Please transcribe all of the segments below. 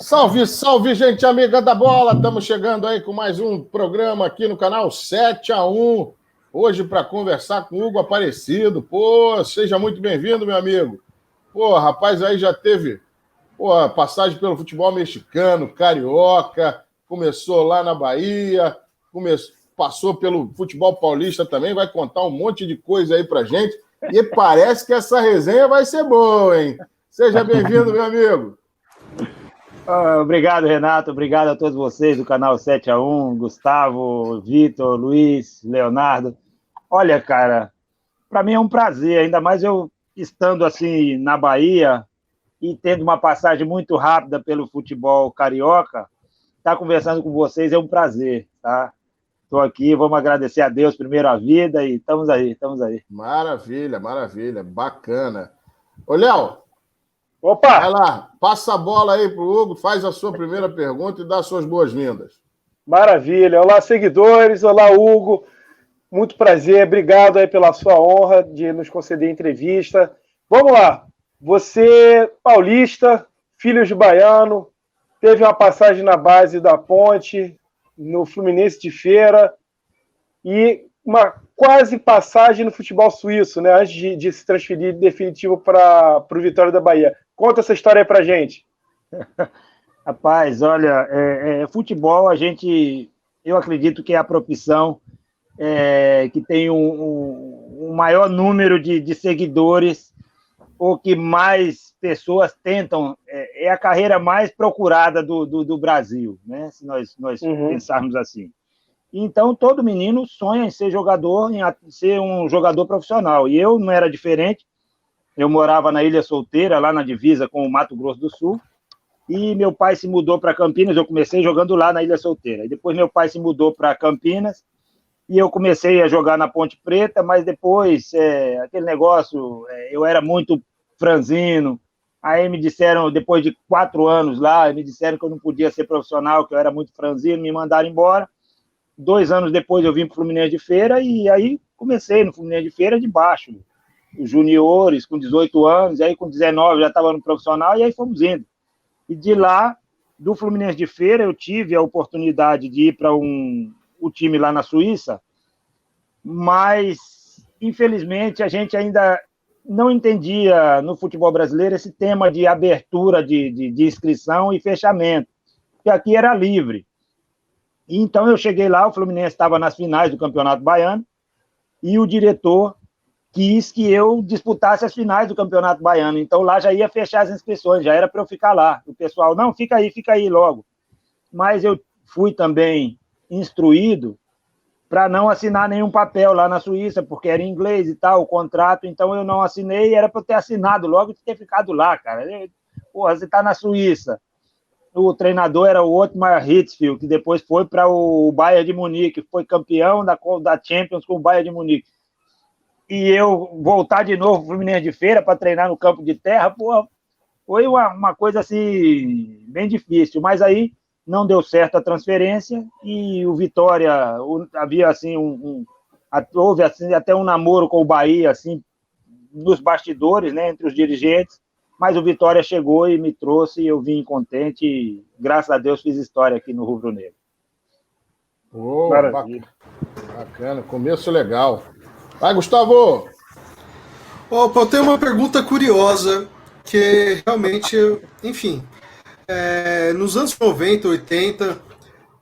Salve, salve, gente amiga da bola! Estamos chegando aí com mais um programa aqui no canal 7x1. Hoje para conversar com o Hugo Aparecido. Pô, seja muito bem-vindo, meu amigo. Pô, rapaz, aí já teve passagem pelo futebol mexicano, carioca, começou lá na Bahia, passou pelo futebol paulista também, vai contar um monte de coisa aí pra gente. E parece que essa resenha vai ser boa, hein? Seja bem-vindo, meu amigo. Obrigado, Renato. Obrigado a todos vocês do canal 7x1, Gustavo, Vitor, Luiz, Leonardo. Olha, cara, para mim é um prazer, ainda mais eu estando assim na Bahia e tendo uma passagem muito rápida pelo futebol carioca, estar conversando com vocês é um prazer, tá? Estou aqui, vamos agradecer a Deus primeiro a vida e estamos aí. Maravilha, maravilha, bacana. Ô, Léo, opa! Vai lá, passa a bola aí pro Hugo, faz a sua primeira pergunta e dá suas boas-vindas. Maravilha. Olá, seguidores. Olá, Hugo. Muito prazer. Obrigado aí pela sua honra de nos conceder entrevista. Vamos lá. Você, paulista, filho de baiano, teve uma passagem na base da Ponte, no Fluminense de Feira e uma quase passagem no futebol suíço, né? Antes de se transferir definitivo para o Vitória da Bahia. Conta essa história aí pra gente. Rapaz, olha, futebol, eu acredito que é a profissão que tem um maior número de seguidores, ou que mais pessoas tentam, é a carreira mais procurada do Brasil, né? Se nós pensarmos assim. Então, todo menino sonha em ser jogador, em ser um jogador profissional. E eu não era diferente. Eu morava na Ilha Solteira, lá na divisa com o Mato Grosso do Sul, e meu pai se mudou para Campinas. Eu comecei jogando lá na Ilha Solteira. E depois meu pai se mudou para Campinas, e eu comecei a jogar na Ponte Preta, mas depois, aquele negócio, eu era muito franzino. Aí me disseram, depois de 4 anos lá, me disseram que eu não podia ser profissional, que eu era muito franzino, me mandaram embora. 2 anos depois eu vim para o Fluminense de Feira, e aí comecei no Fluminense de Feira de baixo, os juniores, com 18 anos, aí com 19 já estava no profissional, e aí fomos indo. E de lá, do Fluminense de Feira, eu tive a oportunidade de ir para o time lá na Suíça, mas, infelizmente, a gente ainda não entendia no futebol brasileiro esse tema de abertura de inscrição e fechamento, que aqui era livre. Então eu cheguei lá, o Fluminense estava nas finais do Campeonato Baiano, e o diretor quis que eu disputasse as finais do Campeonato Baiano. Então lá já ia fechar as inscrições, já era para eu ficar lá. O pessoal, não, fica aí logo. Mas eu fui também instruído para não assinar nenhum papel lá na Suíça, porque era em inglês e tal, o contrato. Então eu não assinei, era para eu ter assinado logo e ter ficado lá, cara. Porra, você está na Suíça. O treinador era o Otmar Hitzfeld, que depois foi para o Bayern de Munique, foi campeão da Champions com o Bayern de Munique. E eu voltar de novo para o Fluminense de Feira para treinar no campo de terra, pô, foi uma coisa assim, bem difícil. Mas aí não deu certo a transferência, e o Vitória, havia assim houve assim, até um namoro com o Bahia, assim, nos bastidores, né, entre os dirigentes, mas o Vitória chegou e me trouxe, e eu vim contente, e graças a Deus fiz história aqui no Rubro Negro. Bacana, começo legal. Vai, Gustavo! Opa, eu tenho uma pergunta curiosa, que realmente, enfim, nos anos 90, 80,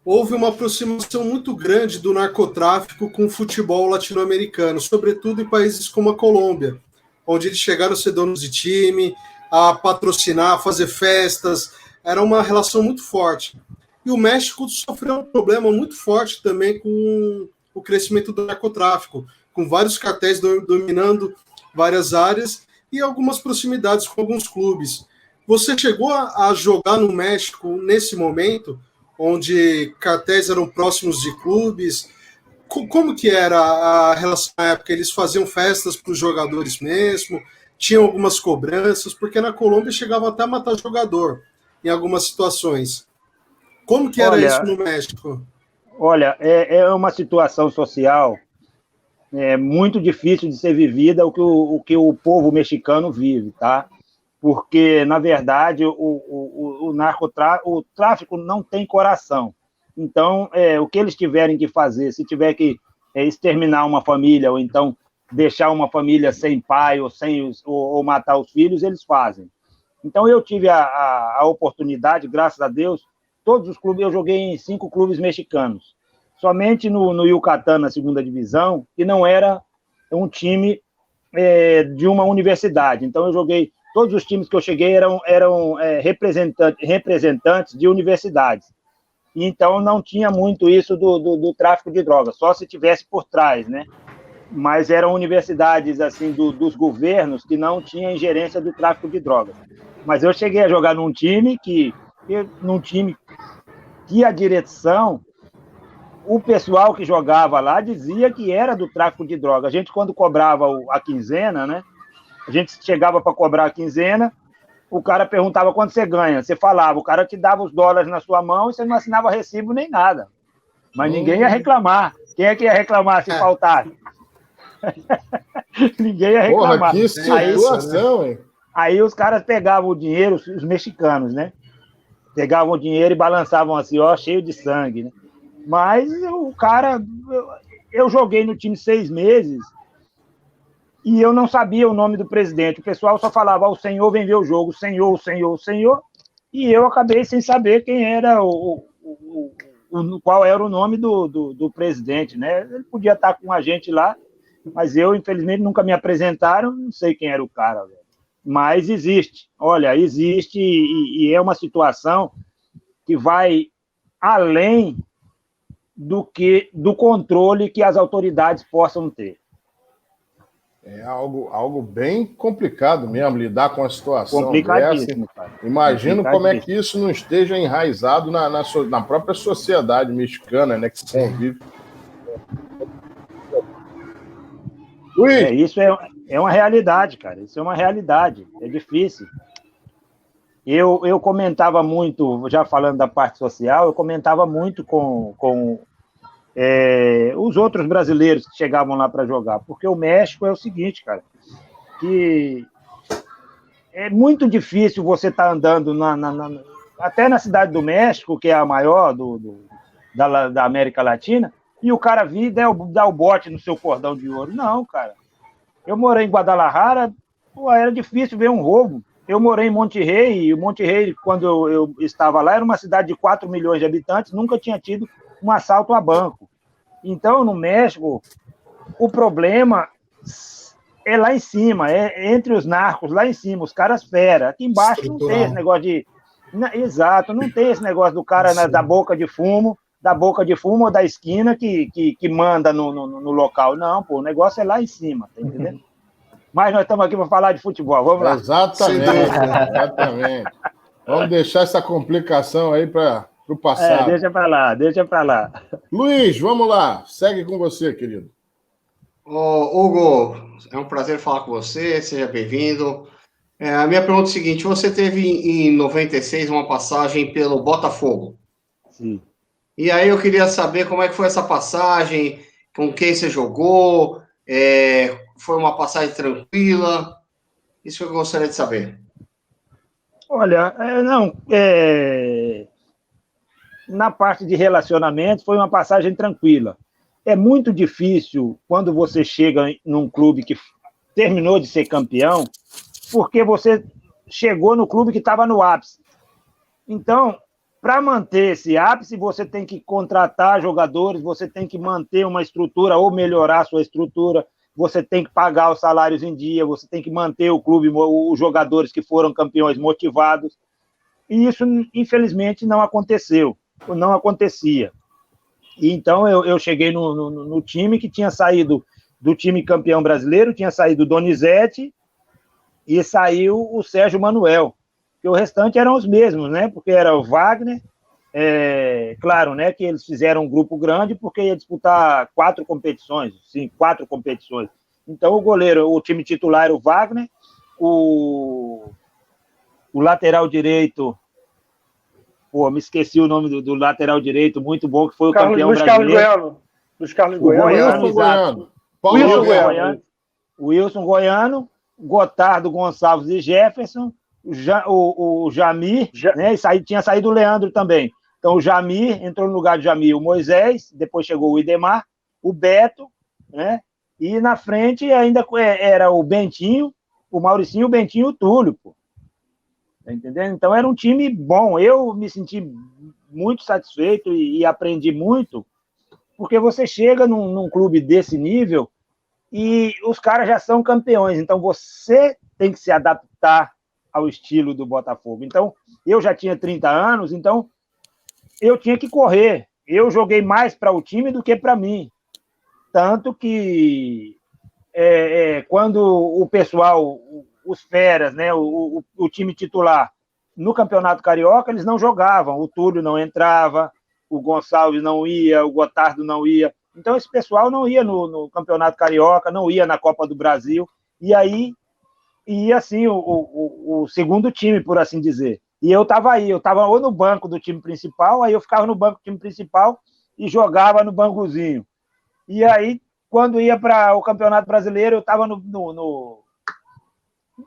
houve uma aproximação muito grande do narcotráfico com o futebol latino-americano, sobretudo em países como a Colômbia, onde eles chegaram a ser donos de time, a patrocinar, a fazer festas, era uma relação muito forte. E o México sofreu um problema muito forte também com o crescimento do narcotráfico, com vários cartéis dominando várias áreas e algumas proximidades com alguns clubes. Você chegou a jogar no México nesse momento, onde cartéis eram próximos de clubes? Como que era a relação na época? Eles faziam festas para os jogadores mesmo? Tinham algumas cobranças? Porque na Colômbia chegava até a matar jogador em algumas situações. Como que era isso no México? Olha, é uma situação social muito difícil de ser vivida, o que o povo mexicano vive, tá? porque, na verdade, o tráfico não tem coração. Então, o que eles tiverem que fazer, se tiver que exterminar uma família, ou então deixar uma família sem pai ou matar os filhos, eles fazem. Então, eu tive a oportunidade, graças a Deus, todos os clubes, eu joguei em 5 clubes mexicanos. Somente no Yucatán, na segunda divisão, que não era um time de uma universidade. Então, eu joguei, todos os times que eu cheguei eram representantes de universidades. Então, não tinha muito isso do tráfico de drogas, só se tivesse por trás, né? Mas eram universidades, assim, dos governos que não tinham ingerência do tráfico de drogas. Mas eu cheguei a jogar num time que a direção, o pessoal que jogava lá dizia que era do tráfico de drogas. A gente, quando cobrava a quinzena, né? A gente chegava para cobrar a quinzena, o cara perguntava quanto você ganha. Você falava, o cara te dava os dólares na sua mão e você não assinava recibo nem nada. Mas ninguém ia reclamar. Quem é que ia reclamar se faltasse? Ninguém ia reclamar. Porra, que situação, hein? Aí os caras pegavam o dinheiro, os mexicanos, né? Pegavam o dinheiro e balançavam assim, ó, cheio de sangue, né? Mas o cara... Eu joguei no time 6 meses e eu não sabia o nome do presidente. O pessoal só falava, o senhor vem ver o jogo, senhor, o senhor, o senhor. E eu acabei sem saber quem era qual era o nome do presidente, né? Ele podia estar com a gente lá, mas eu, infelizmente, nunca me apresentaram, não sei quem era o cara, velho. Mas existe, olha, existe e é uma situação que vai além do controle que as autoridades possam ter. É algo bem complicado mesmo, lidar com a situação Complicadíssimo, dessa. cara. Imagino como é que isso não esteja enraizado na própria sociedade mexicana, né, que convive. Isso é uma realidade, cara. Isso é uma realidade. É difícil. Eu comentava muito, já falando da parte social, eu comentava muito com os outros brasileiros que chegavam lá para jogar, porque o México é o seguinte, cara, que é muito difícil você estar andando até na cidade do México, que é a maior da América Latina, e o cara vir e dar o bote no seu cordão de ouro. Não, cara. Eu morei em Guadalajara, era difícil ver um roubo. Eu morei em Monterrey, e o Monterrey, quando eu estava lá, era uma cidade de 4 milhões de habitantes, nunca tinha tido um assalto a banco. Então, no México, o problema é lá em cima, é entre os narcos, lá em cima, os caras fera. Aqui embaixo não tem esse negócio de... Exato, não tem esse negócio do cara da boca de fumo ou da esquina que manda no local. Não, pô, o negócio é lá em cima, tá entendendo? Mas nós estamos aqui para falar de futebol, vamos lá. Exatamente. Vamos deixar essa complicação aí para o passado. Deixa para lá. Luiz, vamos lá. Segue com você, querido. Hugo, é um prazer falar com você, seja bem-vindo. A minha pergunta é a seguinte, você teve em 96 uma passagem pelo Botafogo. Sim. E aí eu queria saber como é que foi essa passagem, com quem você jogou, foi uma passagem tranquila? Isso que eu gostaria de saber. Olha, na parte de relacionamento foi uma passagem tranquila. É muito difícil quando você chega num clube que terminou de ser campeão, porque você chegou no clube que estava no ápice. Então, para manter esse ápice, você tem que contratar jogadores, você tem que manter uma estrutura ou melhorar a sua estrutura, você tem que pagar os salários em dia, você tem que manter o clube, os jogadores que foram campeões motivados. E isso, infelizmente, não aconteceu, não acontecia. E então, eu cheguei no time que tinha saído do time campeão brasileiro, tinha saído o Donizete e saiu o Sérgio Manuel, que o restante eram os mesmos, né? Porque era o Wagner, claro, né? Que eles fizeram um grupo grande porque ia disputar 4 competições. Então, o time titular era o Wagner, o lateral direito, me esqueci o nome do lateral direito, muito bom, que foi o campeão brasileiro. Luiz Carlos Goiano. Wilson Goiano, Gotardo, Gonçalves e Jefferson, o Jamir, né? E tinha saído o Leandro também. Então o Jamir entrou no lugar do Jamir, o Moisés, depois chegou o Idemar, o Beto, né? E na frente ainda era o Bentinho, o Mauricinho, o Bentinho e o Túlio, pô. Tá entendendo? Então era um time bom. Eu me senti muito satisfeito e aprendi muito, porque você chega num clube desse nível e os caras já são campeões, então você tem que se adaptar ao estilo do Botafogo. Então, eu já tinha 30 anos, então eu tinha que correr. Eu joguei mais para o time do que para mim. Tanto que quando o pessoal, os feras, né, o time titular, no Campeonato Carioca, eles não jogavam. O Túlio não entrava, o Gonçalves não ia, o Gotardo não ia. Então, esse pessoal não ia no Campeonato Carioca, não ia na Copa do Brasil. E aí ia, assim, o segundo time, por assim dizer. E eu estava aí, eu estava ou no banco do time principal, aí eu ficava no banco do time principal e jogava no bancozinho. E aí, quando ia para o Campeonato Brasileiro, eu estava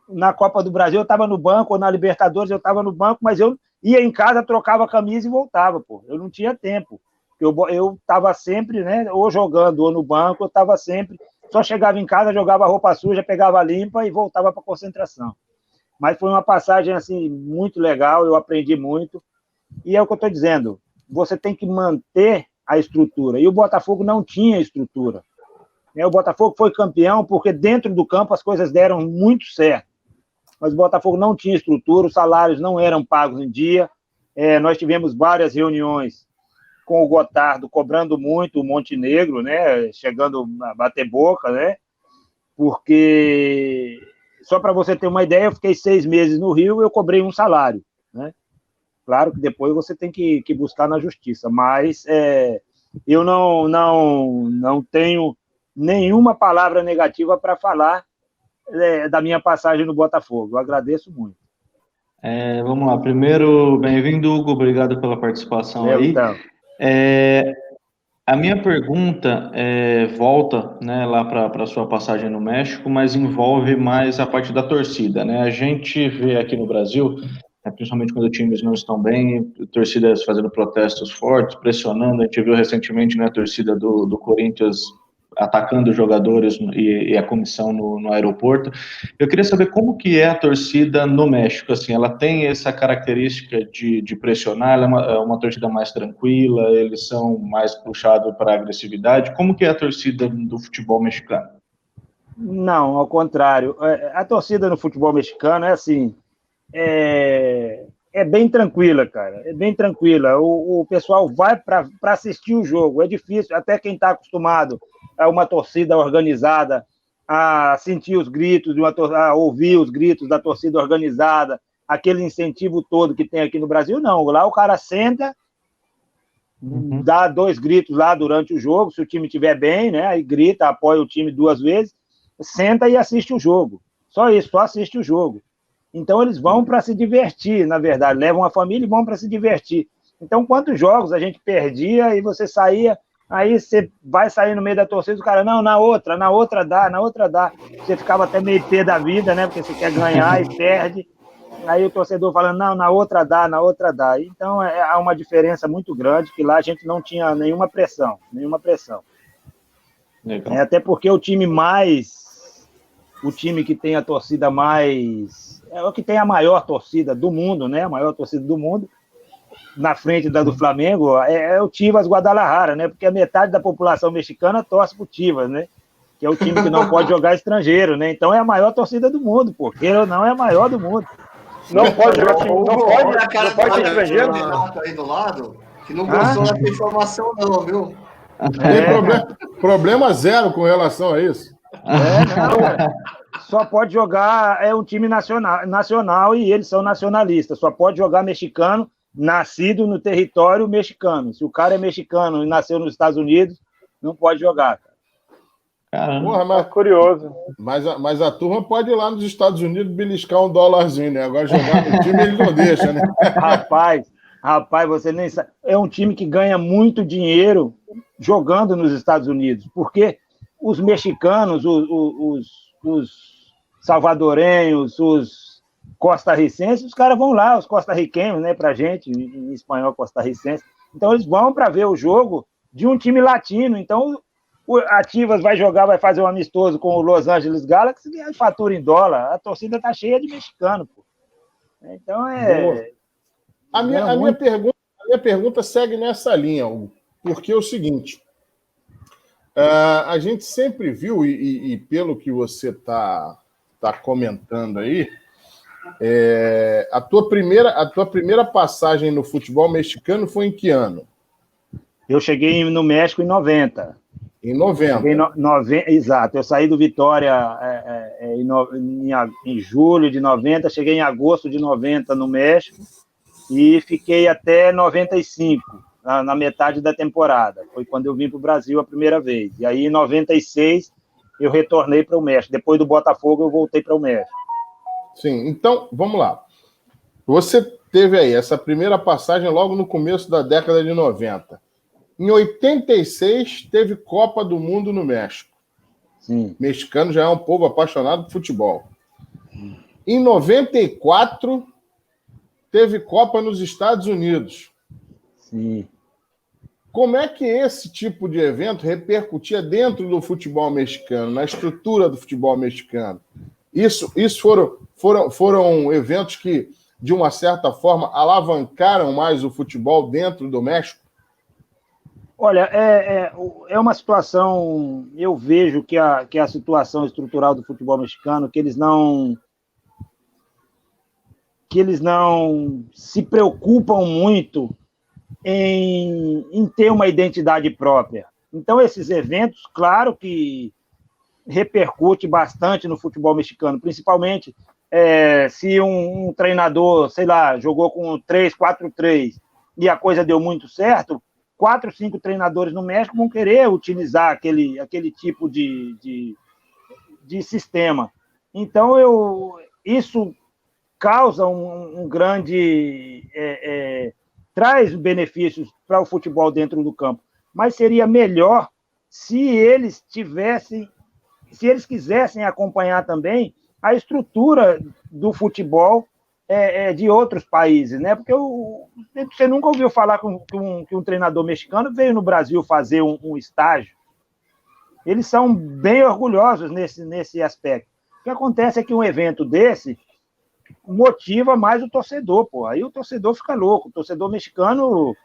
na Copa do Brasil, eu estava no banco, ou na Libertadores, eu estava no banco, mas eu ia em casa, trocava a camisa e voltava, pô. Eu não tinha tempo. Eu estava sempre, né, ou jogando, ou no banco, eu estava sempre, só chegava em casa, jogava roupa suja, pegava limpa e voltava para a concentração. Mas foi uma passagem, assim, muito legal, eu aprendi muito, e é o que eu estou dizendo, você tem que manter a estrutura, e o Botafogo não tinha estrutura. O Botafogo foi campeão porque dentro do campo as coisas deram muito certo, mas o Botafogo não tinha estrutura, os salários não eram pagos em dia, nós tivemos várias reuniões com o Gotardo cobrando muito o Montenegro, né, chegando a bater boca, né, porque, só para você ter uma ideia, eu fiquei 6 meses no Rio e eu cobrei um salário, né. Claro que depois você tem que buscar na justiça, mas eu não tenho nenhuma palavra negativa para falar da minha passagem no Botafogo. Eu agradeço muito. Vamos lá. Primeiro, bem-vindo, Hugo. Obrigado pela participação aí. Então. A minha pergunta volta, né, lá para a sua passagem no México, mas envolve mais a parte da torcida, né? A gente vê aqui no Brasil, principalmente quando os times não estão bem, torcidas fazendo protestos fortes, pressionando. A gente viu recentemente, né, a torcida do Corinthians atacando os jogadores e a comissão no aeroporto. Eu queria saber como que é a torcida no México, assim, ela tem essa característica de pressionar, ela é uma torcida mais tranquila, eles são mais puxados para a agressividade, como que é a torcida do futebol mexicano? Não, ao contrário, a torcida no futebol mexicano é assim, é bem tranquila, cara, é bem tranquila, o pessoal vai para assistir o jogo, é difícil, até quem está acostumado a uma torcida organizada, a sentir os gritos, a ouvir os gritos da torcida organizada, aquele incentivo todo que tem aqui no Brasil, não, lá o cara senta, dá 2 gritos lá durante o jogo, se o time estiver bem, né, aí grita, apoia o time 2 vezes, senta e assiste o jogo, só isso, só assiste o jogo. Então eles vão para se divertir, na verdade, levam a família e vão para se divertir. Então quantos jogos a gente perdia e você saía, aí você vai sair no meio da torcida, o cara, não, na outra dá. Você ficava até meio pé da vida, né, porque você quer ganhar e perde. Aí o torcedor falando, não, na outra dá. Então há uma diferença muito grande, que lá a gente não tinha nenhuma pressão. Até porque o time que tem a torcida mais... É o que tem a maior torcida do mundo, né? A maior torcida do mundo, na frente da do Flamengo, é o Chivas Guadalajara, né? Porque a metade da população mexicana torce pro Chivas, né? Que é o time que não pode jogar estrangeiro, né? Então é a maior torcida do mundo, pô. Queira ou não, é a maior do mundo. Não pode jogar time, não pode estrangeiro. Aí do lado, que não gostou dessa informação não, viu? Tem problema zero com relação a isso. Só pode jogar um time nacional e eles são nacionalistas. Só pode jogar mexicano nascido no território mexicano. Se o cara é mexicano e nasceu nos Estados Unidos, não pode jogar. Porra, mas curioso. Mas a turma pode ir lá nos Estados Unidos beliscar $1, né? Agora jogar no time eles não deixam, né? Rapaz, você nem sabe. É um time que ganha muito dinheiro jogando nos Estados Unidos, porque os mexicanos, os salvadorenhos, os costarricense, os caras vão lá, os costarriquenhos, né, pra gente, em espanhol costarricense. Então eles vão para ver o jogo de um time latino. Então o Ativas vai jogar, vai fazer um amistoso com o Los Angeles Galaxy e fatura em dólar. A torcida tá cheia de mexicano, pô. Então A minha pergunta segue nessa linha, Hugo, porque é o seguinte, a gente sempre viu, e pelo que você está comentando aí, a tua primeira passagem no futebol mexicano foi em que ano? Eu cheguei no México em 90. Em 90. Exato. Eu saí do Vitória em julho de 90, cheguei em agosto de 90 no México e fiquei até 95, na metade da temporada. Foi quando eu vim para o Brasil a primeira vez. E aí, em 96, eu retornei para o México. Depois do Botafogo, eu voltei para o México. Sim, então, vamos lá. Você teve aí essa primeira passagem logo no começo da década de 90. Em 86, teve Copa do Mundo no México. Sim. O mexicano já é um povo apaixonado por futebol. Em 94, teve Copa nos Estados Unidos. Sim. Como é que esse tipo de evento repercutia dentro do futebol mexicano, na estrutura do futebol mexicano? Isso foram eventos que, de uma certa forma, alavancaram mais o futebol dentro do México? Olha, é uma situação, eu vejo que a situação estrutural do futebol mexicano, que eles não se preocupam muito em ter uma identidade própria. Então, esses eventos, claro que repercute bastante no futebol mexicano, principalmente se um treinador, sei lá, jogou com 3-4-3 e a coisa deu muito certo, 4, 5 treinadores no México vão querer utilizar aquele tipo de sistema. Então, isso causa um grande... traz benefícios para o futebol dentro do campo. Mas seria melhor se eles quisessem acompanhar também a estrutura do futebol de outros países, né? Porque você nunca ouviu falar que um treinador mexicano veio no Brasil fazer um estágio. Eles são bem orgulhosos nesse aspecto. O que acontece é que um evento desse motiva mais o torcedor, pô. Aí o torcedor fica louco. O torcedor mexicano...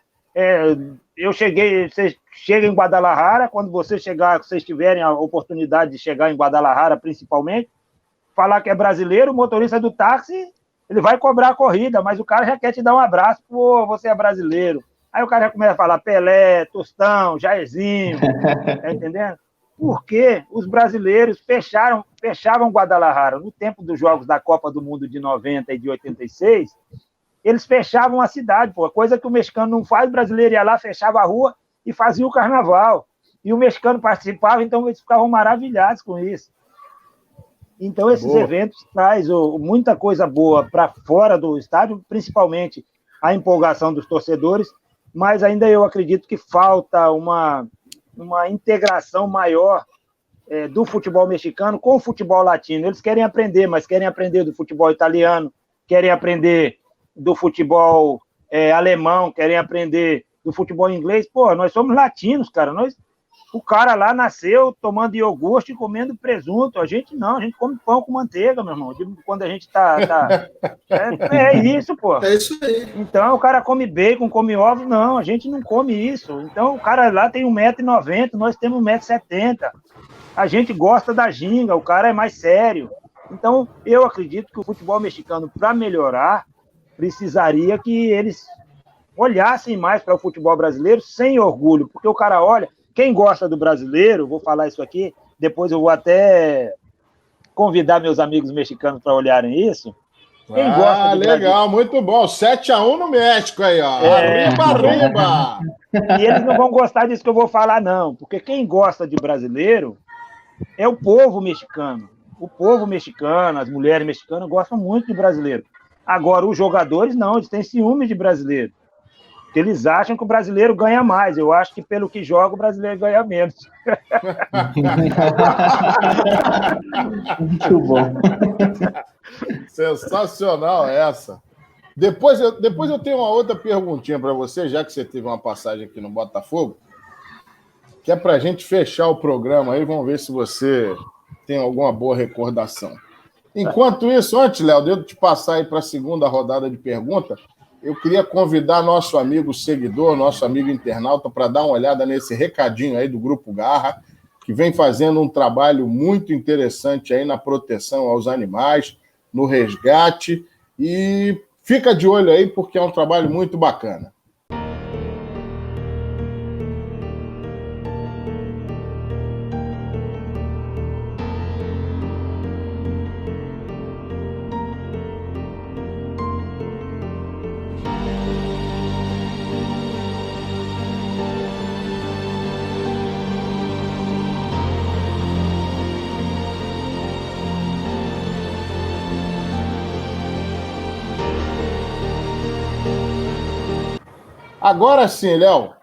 você chega em Guadalajara, quando vocês tiverem a oportunidade de chegar em Guadalajara, principalmente, falar que é brasileiro, o motorista do táxi, ele vai cobrar a corrida, mas o cara já quer te dar um abraço, pô, você é brasileiro. Aí o cara já começa a falar Pelé, Tostão, Jairzinho, tá entendendo? Porque os brasileiros fechavam Guadalajara. No tempo dos jogos da Copa do Mundo de 90 e de 86, eles fechavam a cidade, pô, coisa que o mexicano não faz, o brasileiro ia lá, fechava a rua e fazia o carnaval. E o mexicano participava, então eles ficavam maravilhados com isso. Então, esses eventos trazem muita coisa boa para fora do estádio, principalmente a empolgação dos torcedores, mas ainda eu acredito que falta uma integração maior do futebol mexicano com o futebol latino. Eles querem aprender, mas querem aprender do futebol italiano, querem aprender do futebol alemão, querem aprender do futebol inglês. Pô, nós somos latinos, cara. O cara lá nasceu tomando iogurte e comendo presunto. A gente não, a gente come pão com manteiga, meu irmão. Quando a gente tá... É isso, pô. É isso aí. Então, o cara come bacon, come ovo. Não, a gente não come isso. Então, o cara lá tem 1,90 m, nós temos 1,70 m. A gente gosta da ginga, o cara é mais sério. Então, eu acredito que o futebol mexicano, para melhorar, precisaria que eles olhassem mais para o futebol brasileiro sem orgulho, porque o cara olha... Quem gosta do brasileiro, vou falar isso aqui, depois eu vou até convidar meus amigos mexicanos para olharem isso. Quem gosta do legal, muito bom. 7-1 no México aí, ó. Arriba! E eles não vão gostar disso que eu vou falar, não, porque quem gosta de brasileiro é o povo mexicano. O povo mexicano, as mulheres mexicanas gostam muito de brasileiro. Agora, os jogadores não, eles têm ciúme de brasileiro. Porque eles acham que o brasileiro ganha mais. Eu acho que pelo que joga, o brasileiro ganha menos. Muito bom. Sensacional essa. Depois eu tenho uma outra perguntinha para você, já que você teve uma passagem aqui no Botafogo, que é para a gente fechar o programa aí. Vamos ver se você tem alguma boa recordação. Enquanto isso, antes, Léo, de eu te passar aí para a segunda rodada de perguntas, eu queria convidar nosso amigo seguidor, nosso amigo internauta, para dar uma olhada nesse recadinho aí do Grupo Garra, que vem fazendo um trabalho muito interessante aí na proteção aos animais, no resgate, e fica de olho aí, porque é um trabalho muito bacana. Agora sim, Léo,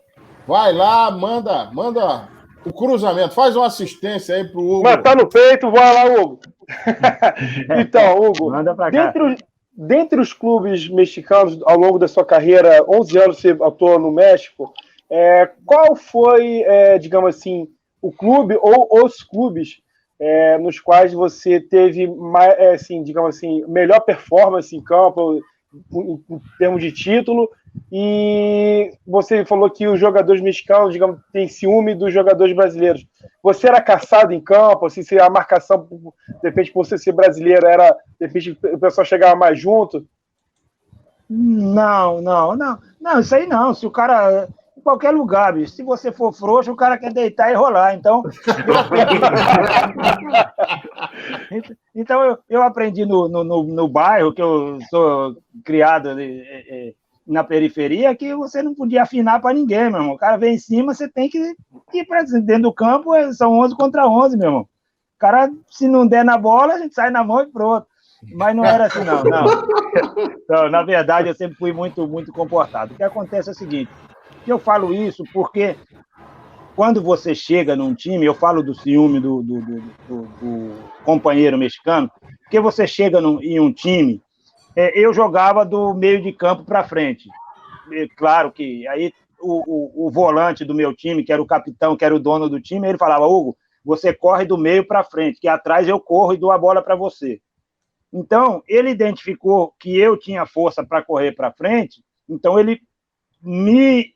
vai lá, manda o cruzamento, faz uma assistência aí pro Hugo. Mas tá no peito, vai lá, Hugo. Então, Hugo, Manda pra cá. dentre os clubes mexicanos, ao longo da sua carreira, 11 anos você atuou no México, qual foi, digamos assim, o clube ou os clubes nos quais você teve, assim, digamos assim, melhor performance em campo, em termos de título? E você falou que os jogadores mexicanos, digamos, têm ciúme dos jogadores brasileiros. Você era caçado em campo? Assim, se a marcação, de repente, por você ser brasileiro, era, de repente, o pessoal chegava mais junto? Não, isso aí não. Se o cara, em qualquer lugar, bicho, se você for frouxo, o cara quer deitar e rolar. Então, eu aprendi no bairro, que eu sou criado na periferia, que você não podia afinar para ninguém, meu irmão. O cara vem em cima, você tem que ir para dentro do campo, são 11 contra 11, meu irmão. O cara, se não der na bola, a gente sai na mão e pronto. Mas não era assim, não. Então, na verdade, eu sempre fui muito, muito comportado. O que acontece é o seguinte, eu falo isso porque quando você chega num time, eu falo do ciúme do companheiro mexicano, porque você chega em um time, eu jogava do meio de campo para frente. Claro que aí o volante do meu time, que era o capitão, que era o dono do time, ele falava, Hugo, você corre do meio para frente, que atrás eu corro e dou a bola para você. Então, ele identificou que eu tinha força para correr para frente, então ele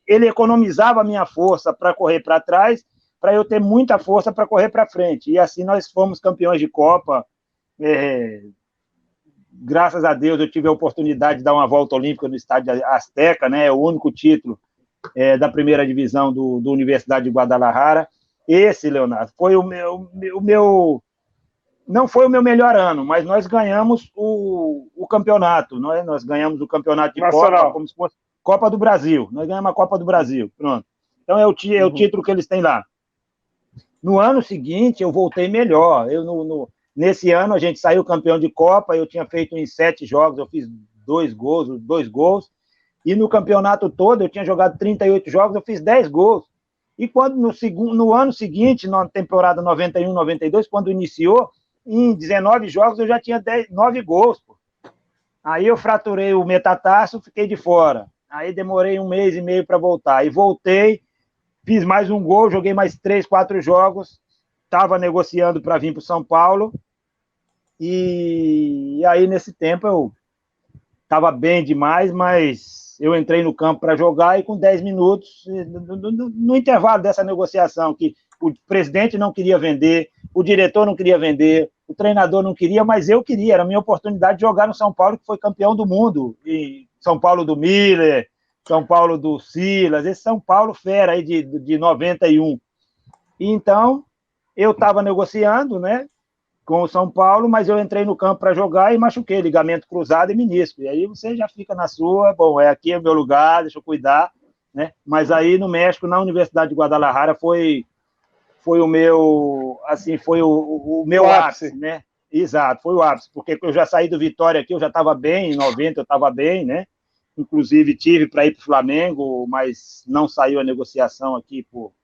economizava a minha força para correr para trás, para eu ter muita força para correr para frente. E assim nós fomos campeões de Copa. Graças a Deus eu tive a oportunidade de dar uma volta olímpica no estádio Azteca, né? O único título da primeira divisão do Universidade de Guadalajara. Esse, Leonardo, foi o meu não foi o meu melhor ano, mas nós ganhamos o campeonato. Nós ganhamos o campeonato de Copa, como se fosse Copa do Brasil. Nós ganhamos a Copa do Brasil, pronto. Então é o título que eles têm lá. No ano seguinte, eu voltei melhor. Nesse ano, a gente saiu campeão de Copa, eu tinha feito em 7 jogos, eu fiz 2 gols, e no campeonato todo, eu tinha jogado 38 jogos, eu fiz 10 gols. E quando no ano seguinte, na temporada 91, 92, quando iniciou, em 19 jogos, eu já tinha 9 gols. Pô. Aí eu fraturei o metatarso, fiquei de fora. Aí demorei 1 mês e meio para voltar. E voltei, fiz mais um gol, joguei mais 3, 4 jogos, estava negociando para vir para o São Paulo. E aí, nesse tempo, eu estava bem demais, mas eu entrei no campo para jogar e com 10 minutos, no intervalo dessa negociação, que o presidente não queria vender, o diretor não queria vender, o treinador não queria, mas eu queria, era a minha oportunidade de jogar no São Paulo, que foi campeão do mundo, e São Paulo do Miller, São Paulo do Silas, esse São Paulo fera aí de 91. E então, eu estava negociando, né, com o São Paulo, mas eu entrei no campo para jogar e machuquei, ligamento cruzado e menisco. E aí você já fica na sua, bom, aqui é o meu lugar, deixa eu cuidar, né? Mas aí no México, na Universidade de Guadalajara, foi o meu, assim, foi o meu ápice, né? Exato, foi o ápice, porque eu já saí do Vitória aqui, eu já estava bem, em 90 eu estava bem, né? inclusive tive para ir para o Flamengo, mas não saiu a negociação aqui porque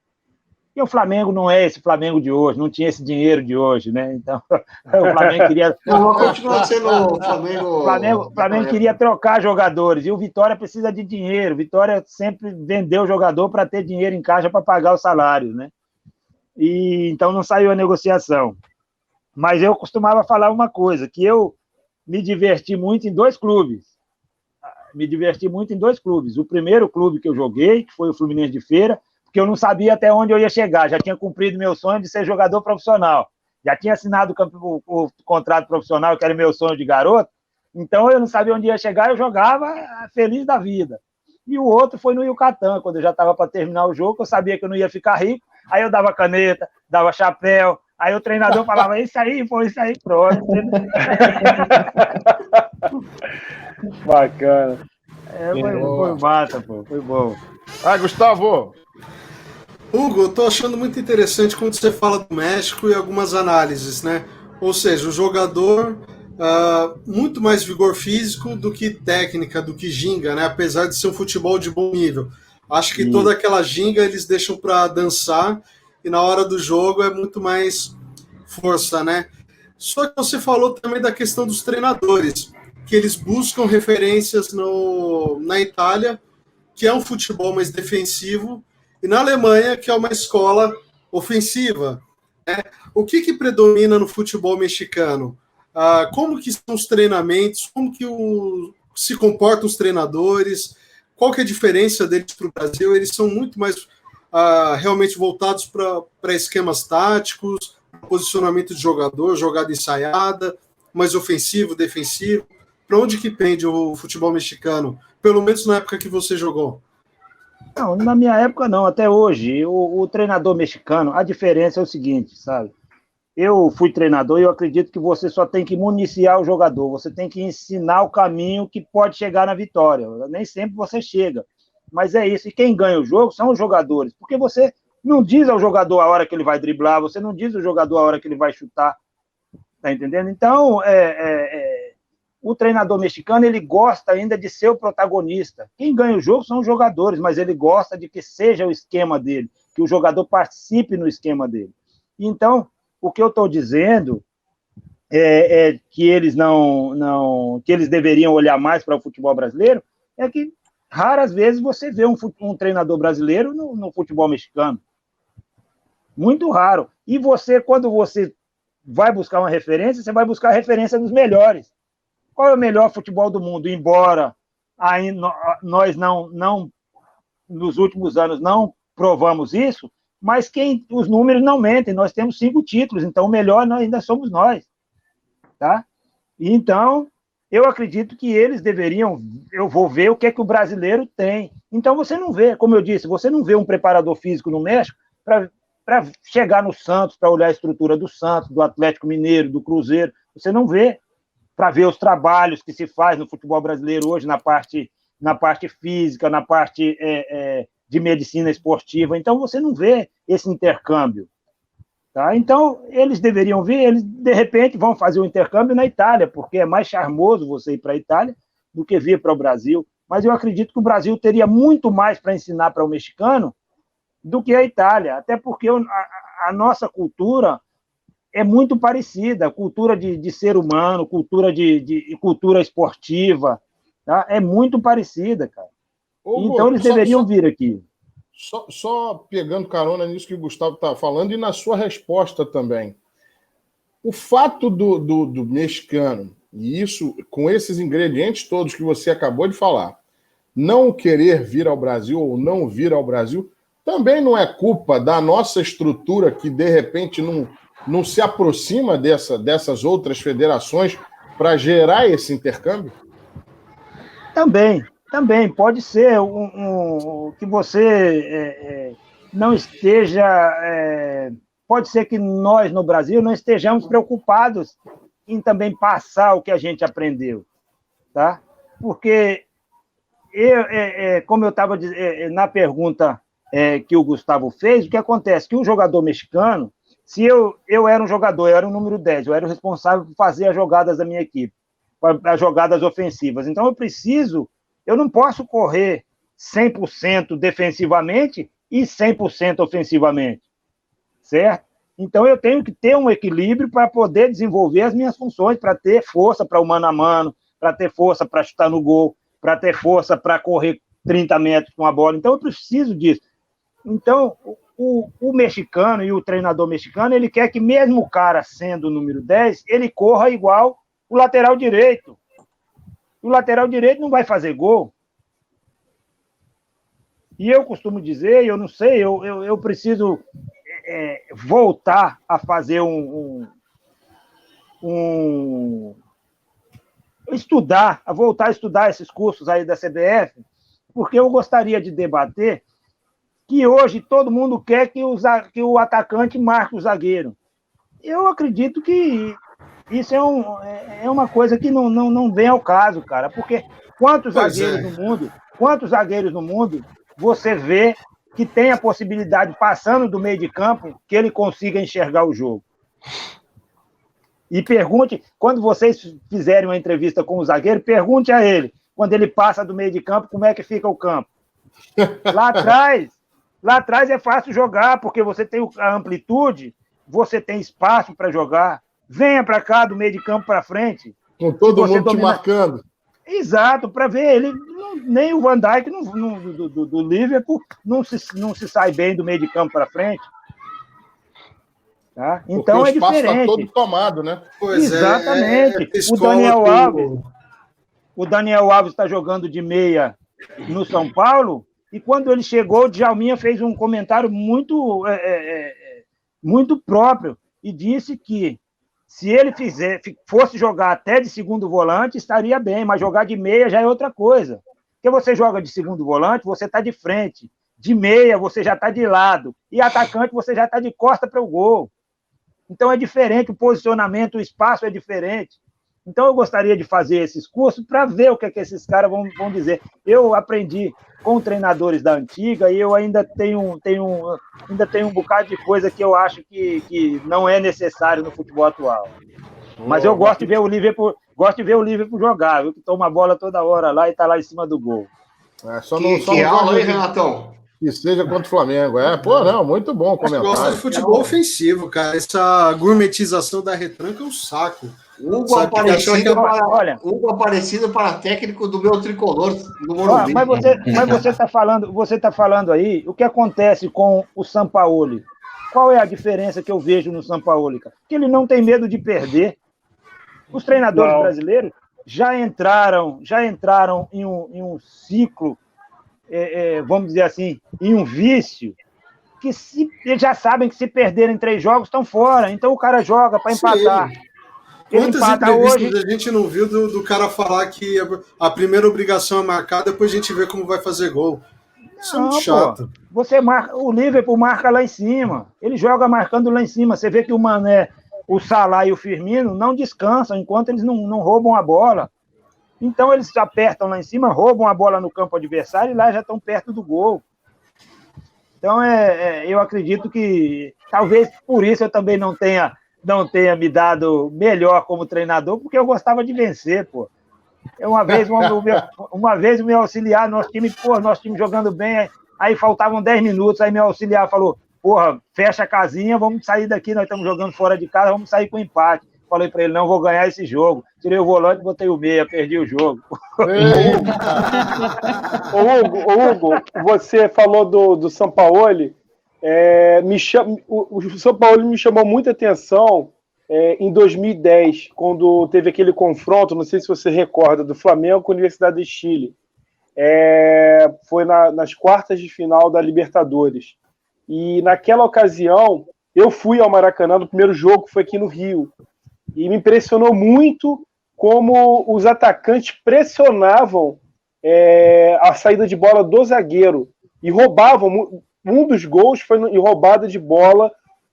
o Flamengo não é esse Flamengo de hoje, não tinha esse dinheiro de hoje, né? Então, o Flamengo queria. Não, continua sendo o Flamengo. O Flamengo queria trocar jogadores, e o Vitória precisa de dinheiro. O Vitória sempre vendeu o jogador para ter dinheiro em caixa para pagar os salários, né? E então não saiu a negociação. Mas eu costumava falar uma coisa, que eu me diverti muito em dois clubes. O primeiro clube que eu joguei, que foi o Fluminense de Feira, porque eu não sabia até onde eu ia chegar, já tinha cumprido meu sonho de ser jogador profissional, já tinha assinado o contrato profissional, que era meu sonho de garoto, então eu não sabia onde ia chegar, eu jogava feliz da vida. E o outro foi no Yucatán, quando eu já estava para terminar o jogo, eu sabia que eu não ia ficar rico, aí eu dava caneta, dava chapéu, aí o treinador falava, isso aí, pronto. Bacana. Foi massa, pô, foi bom. Vai, Gustavo. Hugo, eu tô achando muito interessante quando você fala do México e algumas análises, né? Ou seja, o jogador muito mais vigor físico do que técnica, do que ginga, né? Apesar de ser um futebol de bom nível. Acho que toda aquela ginga eles deixam para dançar e na hora do jogo é muito mais força, né? Só que você falou também da questão dos treinadores, que eles buscam referências na Itália, que é um futebol mais defensivo, e na Alemanha, que é uma escola ofensiva. Né? O que predomina no futebol mexicano? Como que são os treinamentos? Como que se comportam os treinadores? Qual que é a diferença deles para o Brasil? Eles são muito mais realmente voltados para esquemas táticos, posicionamento de jogador, jogada ensaiada, mais ofensivo, defensivo. Para onde que pende o futebol mexicano? Pelo menos na época que você jogou. Não, na minha época não, até hoje. O treinador mexicano, a diferença é o seguinte, sabe? Eu fui treinador e eu acredito que você só tem que municiar o jogador, você tem que ensinar o caminho que pode chegar na vitória. Nem sempre você chega, mas é isso. E quem ganha o jogo são os jogadores, porque você não diz ao jogador a hora que ele vai driblar, você não diz ao jogador a hora que ele vai chutar, tá entendendo? Então, o treinador mexicano, ele gosta ainda de ser o protagonista. Quem ganha o jogo são os jogadores, mas ele gosta de que seja o esquema dele, que o jogador participe no esquema dele. Então, o que eu estou dizendo é que eles que eles deveriam olhar mais para o futebol brasileiro, é que raras vezes você vê um treinador brasileiro no futebol mexicano. Muito raro. E quando você vai buscar uma referência, você vai buscar a referência dos melhores. Qual é o melhor futebol do mundo? Embora nós não nos últimos anos não provamos isso, mas os números não mentem. Nós temos 5 títulos, então o melhor ainda somos nós. Tá? Então, eu acredito que eles deveriam... Eu vou ver o que é que o brasileiro tem. Então, você não vê, como eu disse, você não vê um preparador físico no México para chegar no Santos, para olhar a estrutura do Santos, do Atlético Mineiro, do Cruzeiro. Você não vê. Para ver os trabalhos que se faz no futebol brasileiro hoje na parte física, na parte de medicina esportiva. Então, você não vê esse intercâmbio. Tá? Então, eles deveriam vir, eles, de repente, vão fazer o intercâmbio na Itália, porque é mais charmoso você ir para a Itália do que vir para o Brasil. Mas eu acredito que o Brasil teria muito mais para ensinar para o mexicano do que a Itália, até porque a nossa cultura é muito parecida, cultura de ser humano, cultura esportiva, tá? É muito parecida, cara. Então eles deveriam vir aqui. Só pegando carona nisso que o Gustavo está falando e na sua resposta também. O fato do mexicano, e isso com esses ingredientes todos que você acabou de falar, não querer vir ao Brasil ou não vir ao Brasil, também não é culpa da nossa estrutura que, de repente, não se aproxima dessas outras federações para gerar esse intercâmbio? Também pode ser que você não esteja... pode ser que nós, no Brasil, não estejamos preocupados em também passar o que a gente aprendeu, tá? Porque, como eu estava dizendo, na pergunta que o Gustavo fez, o que acontece? Que o jogador mexicano, se eu era um jogador, eu era o número 10, eu era o responsável por fazer as jogadas da minha equipe, as jogadas ofensivas. Então, eu preciso Eu não posso correr 100% defensivamente e 100% ofensivamente, certo? Então, eu tenho que ter um equilíbrio para poder desenvolver as minhas funções, para ter força para o mano a mano, para ter força para chutar no gol, para ter força para correr 30 metros com a bola. Então, eu preciso disso. Então, o mexicano e o treinador mexicano, ele quer que mesmo o cara sendo o número 10, ele corra igual o lateral direito. O lateral direito não vai fazer gol. E eu costumo dizer, eu não sei, eu preciso voltar a fazer voltar a estudar esses cursos aí da CBF, porque eu gostaria de debater que hoje todo mundo quer que o atacante marque o zagueiro. Eu acredito que isso é uma coisa que não vem ao caso, cara, porque quantos zagueiros no mundo você vê que tem a possibilidade, passando do meio de campo, que ele consiga enxergar o jogo. E pergunte, quando vocês fizerem uma entrevista com o zagueiro, pergunte a ele, quando ele passa do meio de campo, como é que fica o campo. Lá atrás é fácil jogar, porque você tem a amplitude, você tem espaço para jogar. Venha para cá, do meio de campo para frente. Com todo mundo te marcando. Exato, para ver ele. Nem o Van Dijk do Liverpool não se sai bem do meio de campo para frente. Tá? Então porque o espaço diferente. Está todo tomado, né? Pois exatamente. O Daniel Alves está jogando de meia no São Paulo, e quando ele chegou, o Djalminha fez um comentário muito próprio e disse que se ele fosse jogar até de segundo volante, estaria bem, mas jogar de meia já é outra coisa. Porque você joga de segundo volante, você está de frente. De meia, você já está de lado. E atacante, você já está de costa para o gol. Então é diferente, o posicionamento, o espaço é diferente. Então eu gostaria de fazer esses cursos para ver o que esses caras vão dizer. Eu aprendi com treinadores da antiga e eu ainda tenho um bocado de coisa que eu acho que não é necessário no futebol atual. Mas eu gosto de ver o Liverpool jogar, viu? Que toma a bola toda hora lá e tá lá em cima do gol. Que aula, hein, Renatão? Que seja contra o Flamengo. Muito bom comentário. Eu gosto de futebol ofensivo, cara. Essa gourmetização da retranca é um saco. Hugo Aparecido para técnico do meu tricolor do Morumbi. Mas você tá falando aí o que acontece com o Sampaoli. Qual é a diferença que eu vejo no Sampaoli, cara? Que ele não tem medo de perder. Os treinadores brasileiros já entraram em um ciclo, vamos dizer assim, em um vício, que eles já sabem que se perderem 3 jogos estão fora. Então o cara joga para empatar. Quantas entrevistas a gente não viu do cara falar que a primeira obrigação é marcar, depois a gente vê como vai fazer gol. Isso é muito chato. O Liverpool marca lá em cima. Ele joga marcando lá em cima. Você vê que o Mané, o Salah e o Firmino não descansam enquanto eles não roubam a bola. Então eles apertam lá em cima, roubam a bola no campo adversário e lá já estão perto do gol. Então eu acredito que talvez por isso eu também não tenha me dado melhor como treinador, porque eu gostava de vencer, pô. Uma vez o meu auxiliar, nosso time jogando bem, aí faltavam 10 minutos, aí meu auxiliar falou, porra, fecha a casinha, vamos sair daqui, nós estamos jogando fora de casa, vamos sair com empate. Falei para ele, não, vou ganhar esse jogo. Tirei o volante, botei o meia, perdi o jogo. Hugo, você falou do Sampaoli, o Sampaoli me chamou muita atenção em 2010, quando teve aquele confronto, não sei se você recorda, do Flamengo com a Universidade de Chile. Foi nas quartas de final da Libertadores. E naquela ocasião, eu fui ao Maracanã no primeiro jogo, que foi aqui no Rio. E me impressionou muito como os atacantes pressionavam a saída de bola do zagueiro. E roubavam. Um dos gols foi em roubada de bola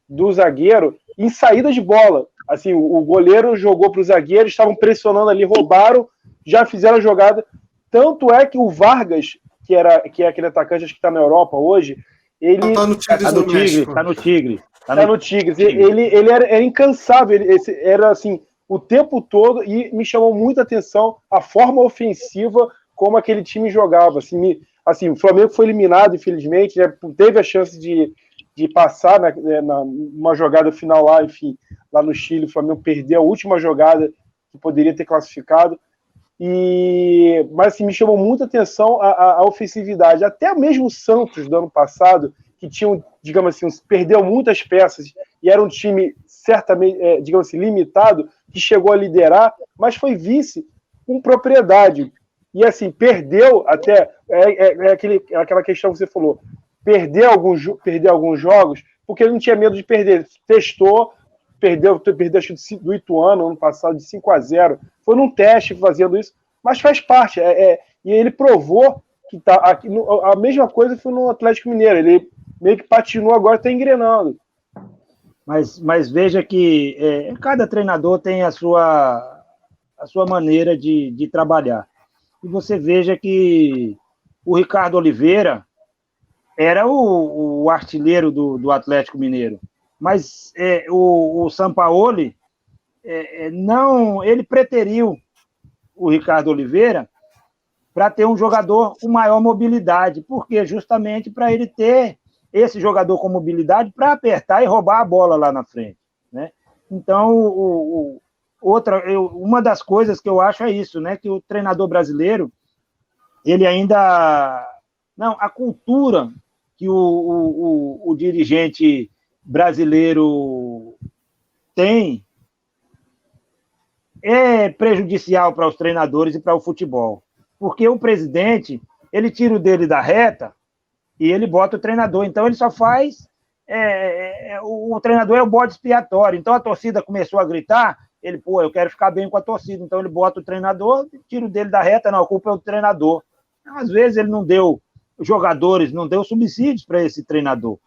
do zagueiro em saída de bola. Assim, o goleiro jogou para o zagueiro, estavam pressionando ali, roubaram, já fizeram a jogada. Tanto é que o Vargas, que é aquele atacante acho que está na Europa hoje, ele está no Tigres do México. Está no Tigres. Ele era incansável, era assim, o tempo todo, e me chamou muita atenção a forma ofensiva como aquele time jogava. Assim, o Flamengo foi eliminado, infelizmente, né, teve a chance de passar numa jogada final lá, enfim, lá no Chile, o Flamengo perdeu a última jogada que poderia ter classificado. Mas assim, me chamou muita atenção a ofensividade. Até mesmo o Santos do ano passado, que tinha, digamos assim, perdeu muitas peças e era um time certamente, digamos assim, limitado, que chegou a liderar, mas foi vice com propriedade. E assim, perdeu até. Aquela questão que você falou. Perder alguns jogos, porque ele não tinha medo de perder. Testou, perdeu acho que do Ituano ano passado de 5-0. Foi num teste fazendo isso, mas faz parte. E ele provou que tá aqui, a mesma coisa foi no Atlético Mineiro. Ele meio que patinou, agora está engrenando. Mas veja que cada treinador tem a sua maneira de trabalhar. E você veja que o Ricardo Oliveira era o artilheiro do Atlético Mineiro. Mas o Sampaoli, não, ele preteriu o Ricardo Oliveira para ter um jogador com maior mobilidade. Por quê? Justamente para ele ter esse jogador com mobilidade para apertar e roubar a bola lá na frente, né? Então, uma das coisas que eu acho é isso, né? Que o treinador brasileiro, ele ainda... Não, a cultura que o dirigente brasileiro tem é prejudicial para os treinadores e para o futebol. Porque o presidente, ele tira o dele da reta e ele bota o treinador. Então, ele só faz... o treinador é o bode expiatório. Então, a torcida começou a gritar, eu quero ficar bem com a torcida. Então, ele bota o treinador, tira o dele da reta, não, a culpa é o treinador. Às vezes, ele não deu jogadores, não deu subsídios para esse treinador.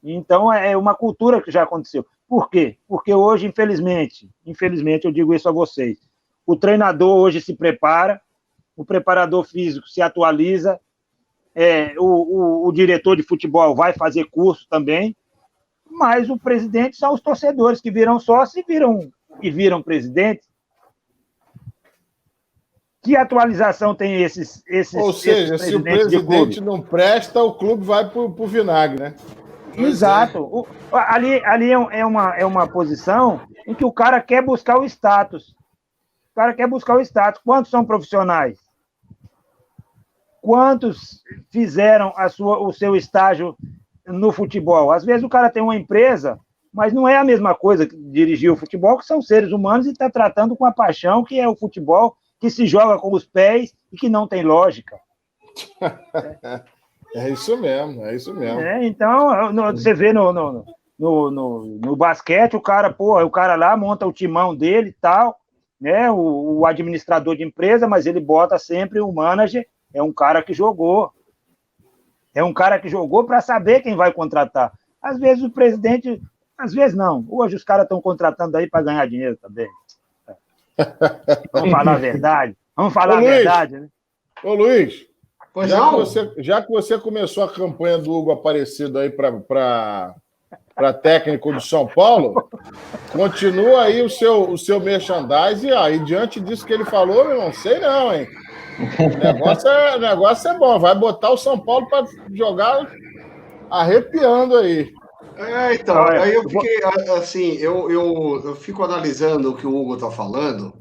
Então, é uma cultura que já aconteceu. Por quê? Porque hoje, infelizmente, eu digo isso a vocês, o treinador hoje se prepara, o preparador físico se atualiza, o diretor de futebol vai fazer curso também, mas o presidente são os torcedores que viram sócio e viram presidente. Que atualização tem esses Ou seja, se o presidente não presta, o clube vai para o vinagre, né? Exato. Ali é uma posição em que o cara quer buscar o status. Quantos são profissionais? Quantos fizeram o seu estágio no futebol? Às vezes o cara tem uma empresa, mas não é a mesma coisa que dirigir o futebol, que são seres humanos e está tratando com a paixão que é o futebol, que se joga com os pés e que não tem lógica. É isso mesmo. Então, você vê no basquete, o cara lá monta o timão dele e tal, né? O administrador de empresa, mas ele bota sempre o manager, é um cara que jogou para saber quem vai contratar. Às vezes o presidente, às vezes não. Hoje os caras estão contratando aí para ganhar dinheiro também. Vamos falar a verdade? Né? Ô, Luiz, já que você começou a campanha do Hugo Aparecido aí para técnico do São Paulo, continua aí o seu merchandising. E diante disso que ele falou, meu irmão, sei não, hein? O negócio é bom. Vai botar o São Paulo para jogar arrepiando aí. Então, aí eu fiquei assim, eu fico analisando o que o Hugo tá falando,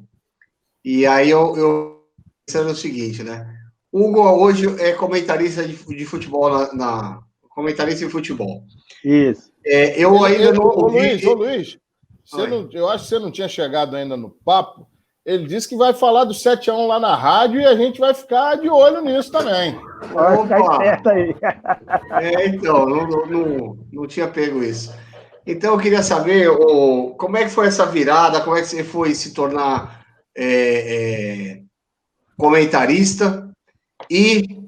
e aí eu pensando o seguinte, né? O Hugo hoje é comentarista de futebol comentarista de futebol. Isso. Eu ainda não ouvi... Ô Luiz, eu acho que você não tinha chegado ainda no papo. Ele disse que vai falar do 7-1 lá na rádio e a gente vai ficar de olho nisso também. Pode ficar esperto aí. Então, não tinha pego isso. Então, eu queria saber como é que foi essa virada, como é que você foi se tornar comentarista e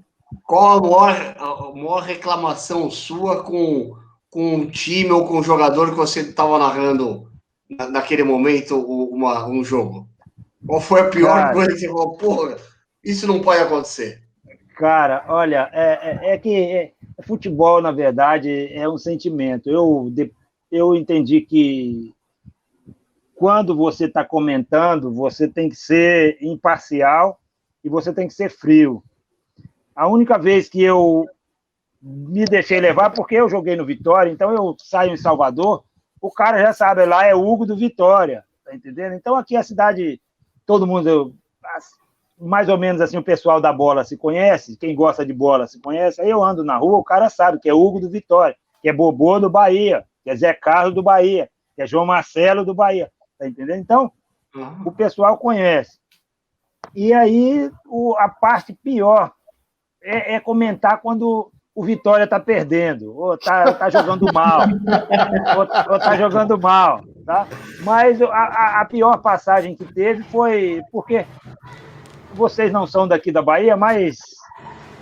qual a maior reclamação sua com um time ou com um jogador que você estava narrando naquele momento um jogo? Qual foi a pior coisa que você falou? Porra, isso não pode acontecer. Cara, olha, que futebol, na verdade, é um sentimento. Eu entendi que quando você está comentando, você tem que ser imparcial e você tem que ser frio. A única vez que eu me deixei levar, porque eu joguei no Vitória, então eu saio em Salvador, o cara já sabe, lá é o Hugo do Vitória, tá entendendo? Então aqui a cidade, todo mundo, mais ou menos assim, o pessoal da bola se conhece, quem gosta de bola se conhece, aí eu ando na rua, o cara sabe que é Hugo do Vitória, que é Bobô do Bahia, que é Zé Carlos do Bahia, que é João Marcelo do Bahia, tá entendendo? Então, o pessoal conhece. E aí, a parte pior é comentar quando o Vitória tá perdendo, ou tá jogando mal, ou tá jogando mal, tá? Mas a pior passagem que teve foi porque vocês não são daqui da Bahia, mas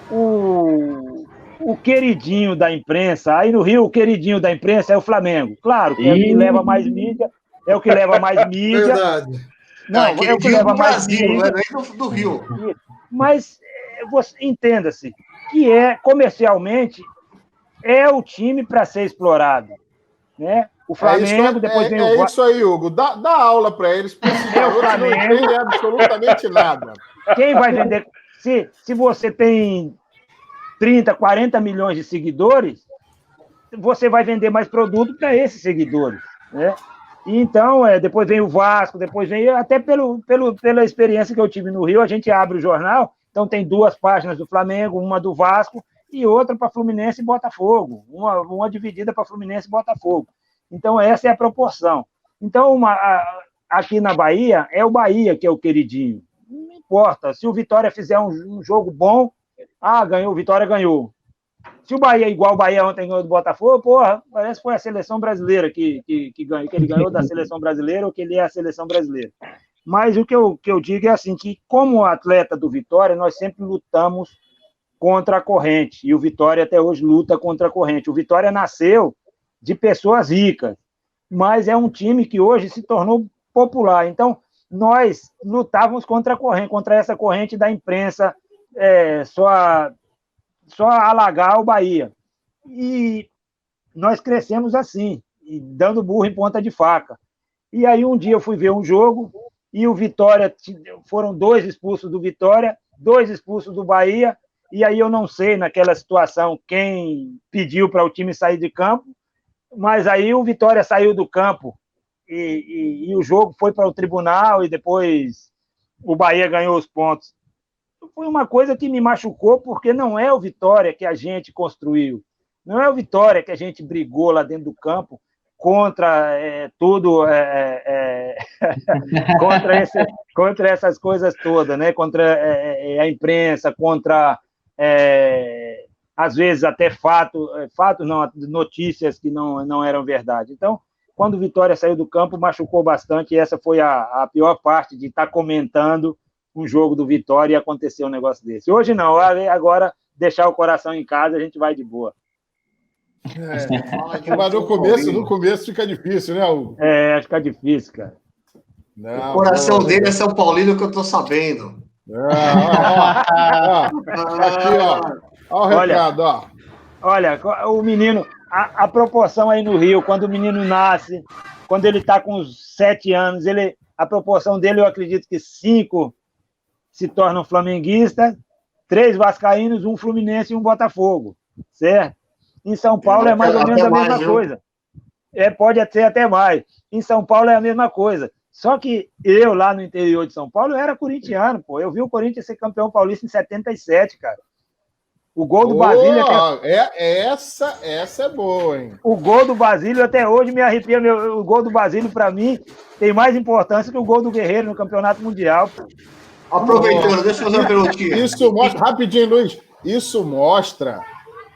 o queridinho da imprensa, aí no Rio o queridinho da imprensa é o Flamengo, claro, que é o que leva mais mídia, Verdade. Não, é o que leva mais Brasil, mídia, não é do Rio. mas entenda-se que comercialmente é o time para ser explorado, né? O Flamengo depois vem o isso aí, Hugo. Dá aula para eles, porque esses garotos não entendem absolutamente nada. Quem vai vender? Se você tem 30, 40 milhões de seguidores, você vai vender mais produto para esses seguidores, né? E então, depois vem o Vasco, depois vem, até pela experiência que eu tive no Rio, a gente abre o jornal, então tem 2 páginas do Flamengo, uma do Vasco e outra para Fluminense e Botafogo, uma dividida para Fluminense e Botafogo. Então, essa é a proporção. Então, aqui na Bahia, é o Bahia que é o queridinho. Não importa, se o Vitória fizer um jogo bom, ganhou, o Vitória ganhou. Se o Bahia, igual o Bahia ontem ganhou do Botafogo, porra, parece que foi a seleção brasileira que ganhou, que ele ganhou da seleção brasileira ou que ele é a seleção brasileira. Mas o que eu digo é assim, que como atleta do Vitória, nós sempre lutamos contra a corrente, e o Vitória até hoje luta contra a corrente. O Vitória nasceu de pessoas ricas, mas é um time que hoje se tornou popular. Então, nós lutávamos contra a corrente, contra essa corrente da imprensa, só alagar o Bahia. E nós crescemos assim, dando burro em ponta de faca. E aí um dia eu fui ver um jogo e o Vitória, foram 2 expulsos do Vitória, 2 expulsos do Bahia, e aí eu não sei naquela situação quem pediu para o time sair de campo, mas aí o Vitória saiu do campo e o jogo foi para o tribunal e depois o Bahia ganhou os pontos. Foi uma coisa que me machucou, porque não é o Vitória que a gente construiu, não é o Vitória que a gente brigou lá dentro do campo contra tudo, contra essas coisas todas, né? Contra a imprensa, contra, às vezes, até fatos não, notícias que não eram verdade. Então, quando o Vitória saiu do campo, machucou bastante, e essa foi a pior parte de estar comentando um jogo do Vitória e acontecer um negócio desse. Hoje não, agora deixar o coração em casa, a gente vai de boa. Mas no começo fica difícil, né, Hugo? Fica difícil, cara. Não, o coração dele é São Paulino, que eu tô sabendo. Aqui, ó. Olha o recado, ó. Olha, o menino, a proporção aí no Rio, quando o menino nasce, quando ele tá com uns 7 anos, a proporção dele, eu acredito que 5 se tornam flamenguistas, 3 vascaínos, 1 fluminense e 1 Botafogo, certo? Em São Paulo é mais ou menos a mesma coisa. Pode ser até mais. Em São Paulo é a mesma coisa. Só que eu, lá no interior de São Paulo, eu era corintiano, pô. Eu vi o Corinthians ser campeão paulista em 77, cara. O gol do Basílio... Essa é boa, hein? O gol do Basílio até hoje me arrepia. O gol do Basílio, para mim, tem mais importância que o gol do Guerreiro no Campeonato Mundial, pô. Aproveitando, deixa eu fazer uma perguntinha. Isso mostra, rapidinho, Luiz, isso mostra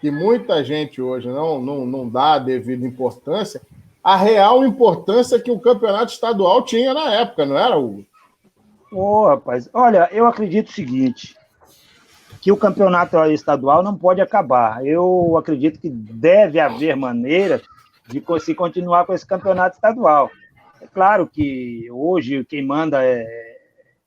que muita gente hoje não dá a devida importância, a real importância que o campeonato estadual tinha na época, não era, Hugo? Rapaz, olha, eu acredito o seguinte, que o campeonato estadual não pode acabar. Eu acredito que deve haver maneira de se continuar com esse campeonato estadual. É claro que hoje quem manda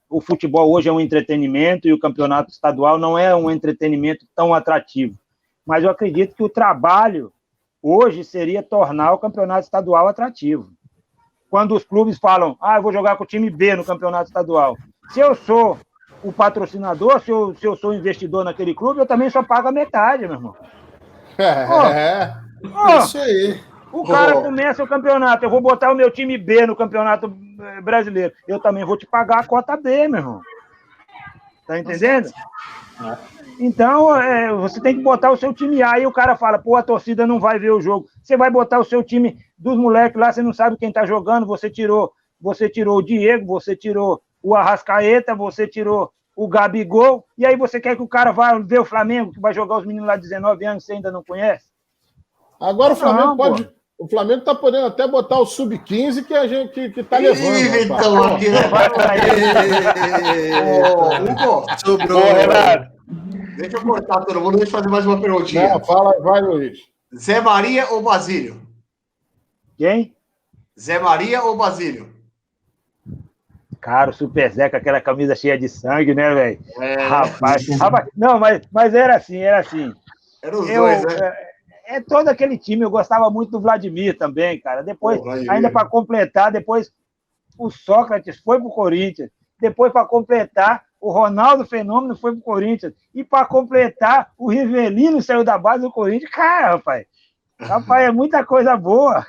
o futebol hoje é um entretenimento e o campeonato estadual não é um entretenimento tão atrativo. Mas eu acredito que o trabalho hoje seria tornar o campeonato estadual atrativo. Quando os clubes falam, eu vou jogar com o time B no campeonato estadual. Se eu sou o patrocinador, se eu sou investidor naquele clube, eu também só pago a metade, meu irmão. Isso aí. O cara começa o campeonato, eu vou botar o meu time B no campeonato brasileiro. Eu também vou te pagar a cota B, meu irmão. Tá entendendo? Então, você tem que botar o seu time A. E o cara fala, pô, a torcida não vai ver o jogo. Você vai botar o seu time dos moleques lá, você não sabe quem tá jogando, você tirou o Diego, você tirou o Arrascaeta, você tirou o Gabigol, e aí você quer que o cara vá ver o Flamengo, que vai jogar os meninos lá de 19 anos, você ainda não conhece? Agora o Flamengo pode... Pô. O Flamengo tá podendo até botar o Sub-15 que a gente que tá levando. Então, aqui, né? Hugo, sobrou, Renato. Deixa eu cortar todo mundo, deixa eu fazer mais uma perguntinha. Não, fala, vai, Luiz. Zé Maria ou Basílio? Quem? Zé Maria ou Basílio? Cara, o Super Zé com aquela camisa cheia de sangue, né, velho? Rapaz, não, mas era assim. Eram os dois, né? Todo aquele time, eu gostava muito do Vladimir também, cara. Depois, ainda para completar, depois o Sócrates foi pro Corinthians. Depois, para completar, o Ronaldo Fenômeno foi pro Corinthians. E para completar, o Rivelino saiu da base do Corinthians. Cara, rapaz, é muita coisa boa.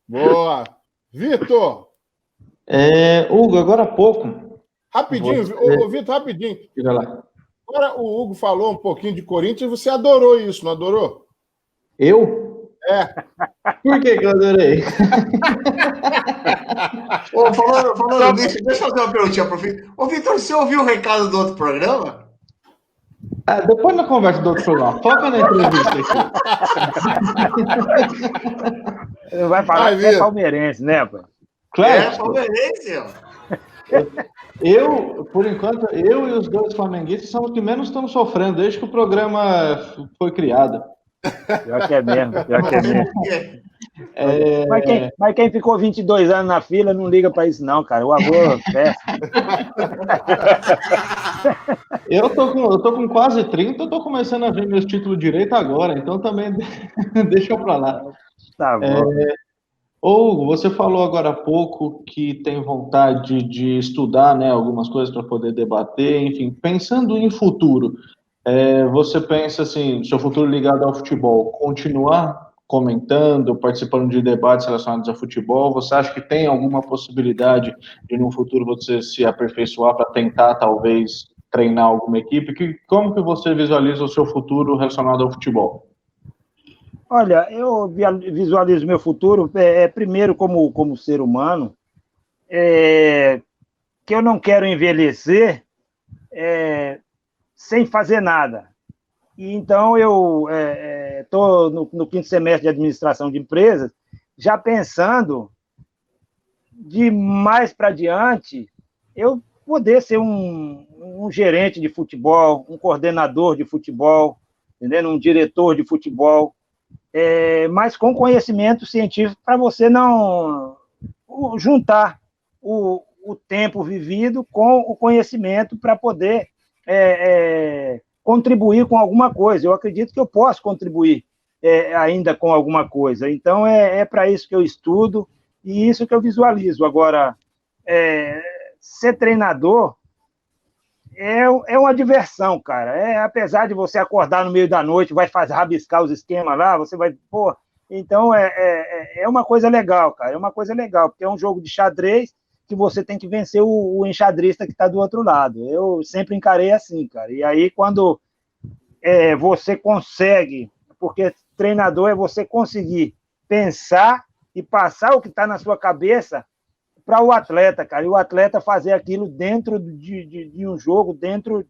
Boa. Vitor. Hugo, agora há pouco... Rapidinho, Vitor, rapidinho. Diga lá. Agora o Hugo falou um pouquinho de Corinthians, você adorou isso, não adorou? Eu? Por que eu adorei? Falando nisso, deixa eu fazer uma perguntinha pro Vitor. Ô, Vitor, você ouviu o recado do outro programa? Depois na conversa do outro programa. Foca na entrevista aqui. Vai falar que é palmeirense, né, pô? Claro. É palmeirense, ó. Por enquanto, eu e os dois flamenguistas somos os que menos estamos sofrendo desde que o programa foi criado. Pior que é mesmo. Mas quem ficou 22 anos na fila não liga para isso não, cara. O amor peça. Eu tô com quase 30, eu tô começando a ver meus títulos direito agora, então também deixa pra lá. Tá bom. Hugo, você falou agora há pouco que tem vontade de estudar, né, algumas coisas para poder debater, enfim, pensando em futuro, você pensa assim, seu futuro ligado ao futebol, continuar comentando, participando de debates relacionados a futebol, você acha que tem alguma possibilidade de no futuro você se aperfeiçoar para tentar talvez treinar alguma equipe? Como que você visualiza o seu futuro relacionado ao futebol? Olha, eu visualizo meu futuro, primeiro como ser humano, que eu não quero envelhecer sem fazer nada. E então eu estou no 5º semestre de administração de empresas, já pensando de mais para diante, eu poder ser um gerente de futebol, um coordenador de futebol, entendeu? Um diretor de futebol, mas com conhecimento científico para você não juntar o tempo vivido com o conhecimento para poder contribuir com alguma coisa. Eu acredito que eu posso contribuir ainda com alguma coisa. Então, é para isso que eu estudo e isso que eu visualizo. Agora, ser treinador é uma diversão, cara. Apesar de você acordar no meio da noite, vai rabiscar os esquemas lá, você vai... Pô, então, é uma coisa legal, cara. É uma coisa legal, porque é um jogo de xadrez que você tem que vencer o enxadrista que está do outro lado. Eu sempre encarei assim, cara. E aí, quando você consegue... Porque treinador é você conseguir pensar e passar o que está na sua cabeça para o atleta, cara, e o atleta fazer aquilo dentro de um jogo, dentro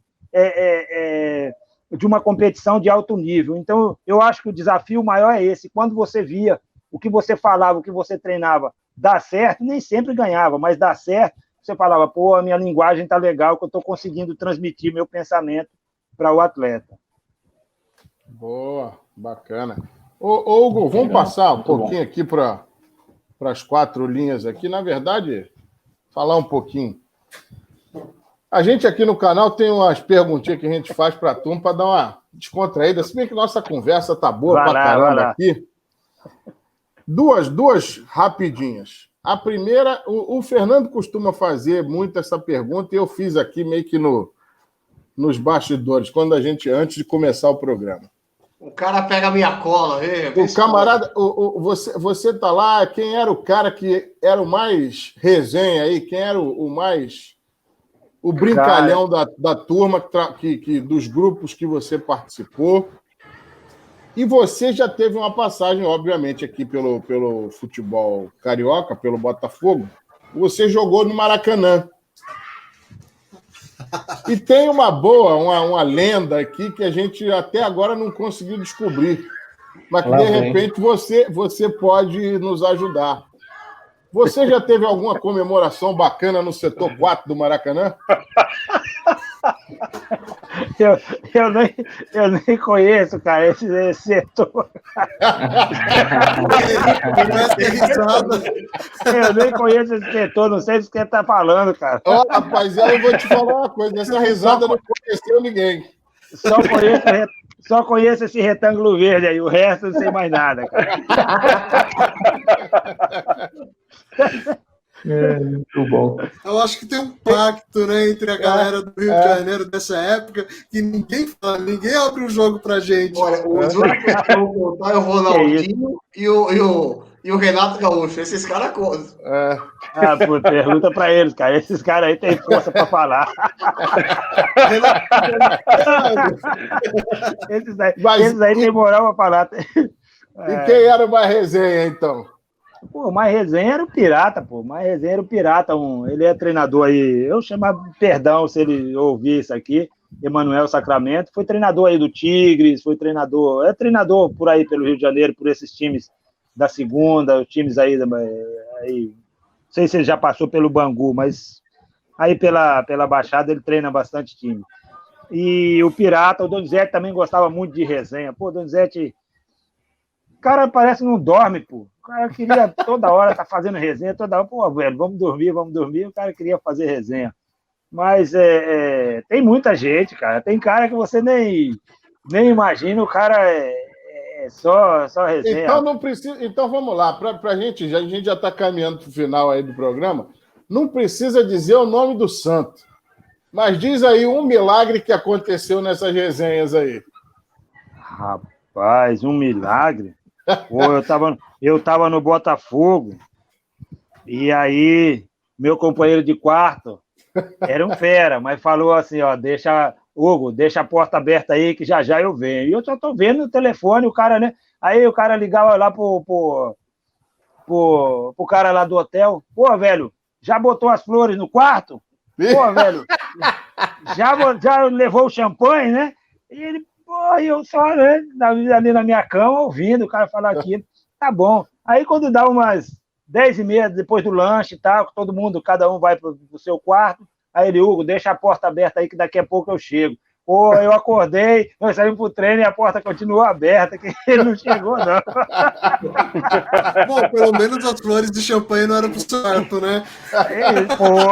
de uma competição de alto nível. Então, eu acho que o desafio maior é esse. Quando você via o que você falava, o que você treinava dar certo, nem sempre ganhava, mas dar certo, você falava, pô, a minha linguagem tá legal, que eu estou conseguindo transmitir meu pensamento para o atleta. Boa, bacana. Ô Hugo, vamos passar um pouquinho aqui para as 4 linhas aqui. Na verdade, falar um pouquinho. A gente aqui no canal tem umas perguntinhas que a gente faz para a turma para dar uma descontraída. Se bem que nossa conversa tá boa pra caramba aqui. Duas rapidinhas. A primeira, o Fernando costuma fazer muito essa pergunta, e eu fiz aqui meio que nos bastidores, antes de começar o programa. O cara pega a minha cola. O camarada, você tá lá, quem era o cara que era o mais resenha aí? Quem era o mais... O brincalhão da turma, dos grupos que você participou? E você já teve uma passagem, obviamente, aqui pelo futebol carioca, pelo Botafogo. Você jogou no Maracanã. E tem uma lenda aqui que a gente até agora não conseguiu descobrir. Mas que, de repente, você pode nos ajudar. Você já teve alguma comemoração bacana no setor 4 do Maracanã? Eu nem conheço, cara, esse setor. Eu nem conheço esse setor, não sei do que está falando, cara. Ó, rapaz, eu vou te falar uma coisa, essa risada não conheceu ninguém. Só conheço esse retângulo verde aí, o resto não sei mais nada, cara. Muito bom. Eu acho que tem um pacto, né, entre a galera do Rio de Janeiro dessa época que ninguém abre o jogo pra gente. Olha, os únicos que vão contar é o Ronaldinho e o Renato Gaúcho. Esses caras contam. Pô, pergunta pra eles, cara. Esses caras aí têm força pra falar. Esses aí têm moral pra falar. E quem era o mais resenha, então? Pô, o mais resenha era o Pirata, pô. O mais resenha era o Pirata. Ele é treinador aí. Eu chamava, perdão se ele ouvir isso aqui, Emanuel Sacramento. Foi treinador aí do Tigres, é treinador por aí pelo Rio de Janeiro, por esses times da segunda, os times aí, não sei se ele já passou pelo Bangu, mas aí pela Baixada ele treina bastante time. E o Pirata, o Donizete também gostava muito de resenha. Pô, Donizete, o cara parece que não dorme, pô. O cara queria toda hora tá fazendo resenha, toda hora, pô, velho, vamos dormir, o cara queria fazer resenha. Mas tem muita gente, cara, tem cara que você nem imagina, o cara é só resenha. Então não precisa, então vamos lá, a gente já está caminhando para o final aí do programa, não precisa dizer o nome do santo, mas diz aí um milagre que aconteceu nessas resenhas aí. Rapaz, um milagre? Pô, eu tava no Botafogo e aí meu companheiro de quarto era um fera, mas falou assim, ó, Hugo, deixa a porta aberta aí que já eu venho. E eu só tô vendo no telefone, o cara, né? Aí o cara ligava lá pro cara lá do hotel. Pô, velho, já botou as flores no quarto? Pô, velho, já levou o champanhe, né? E ele, pô, eu só, né, ali na minha cama, ouvindo o cara falar aquilo. Tá bom. Aí quando dá umas 10h30, depois do lanche e tal, todo mundo, cada um vai pro seu quarto, aí ele, Hugo, deixa a porta aberta aí que daqui a pouco eu chego. Pô, eu acordei, nós saímos pro treino e a porta continuou aberta, que ele não chegou, não. Bom, pelo menos as flores de champanhe não eram pro quarto, né? Pô,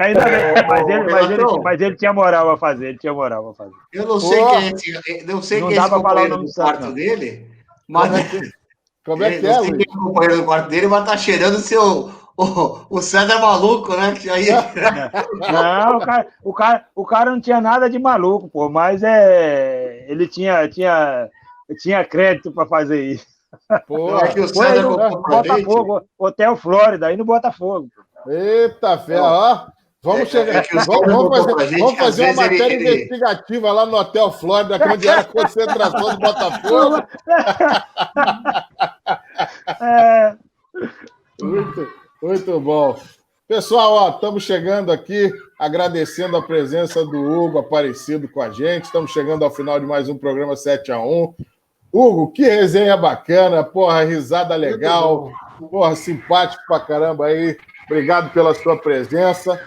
ainda bem, mas ele tinha moral a fazer, Eu não sei quem é esse companheiro do quarto dele, mas... Como é que é, Luiz? O companheiro do quarto dele vai estar cheirando o César maluco, né? Que aí... Não, o cara não tinha nada de maluco, pô, mas ele tinha crédito para fazer isso. Pô, é que o César Botafogo, Hotel Flórida, aí no Botafogo. Eita, fé, ó. Vamos fazer uma matéria investigativa lá no Hotel Flórida, onde era a concentração do Botafogo. Muito bom. Pessoal, ó, estamos chegando aqui, agradecendo a presença do Hugo Aparecido com a gente. Estamos chegando ao final de mais um programa 7x1. Hugo, que resenha bacana, porra, risada legal, porra, simpático pra caramba aí. Obrigado pela sua presença.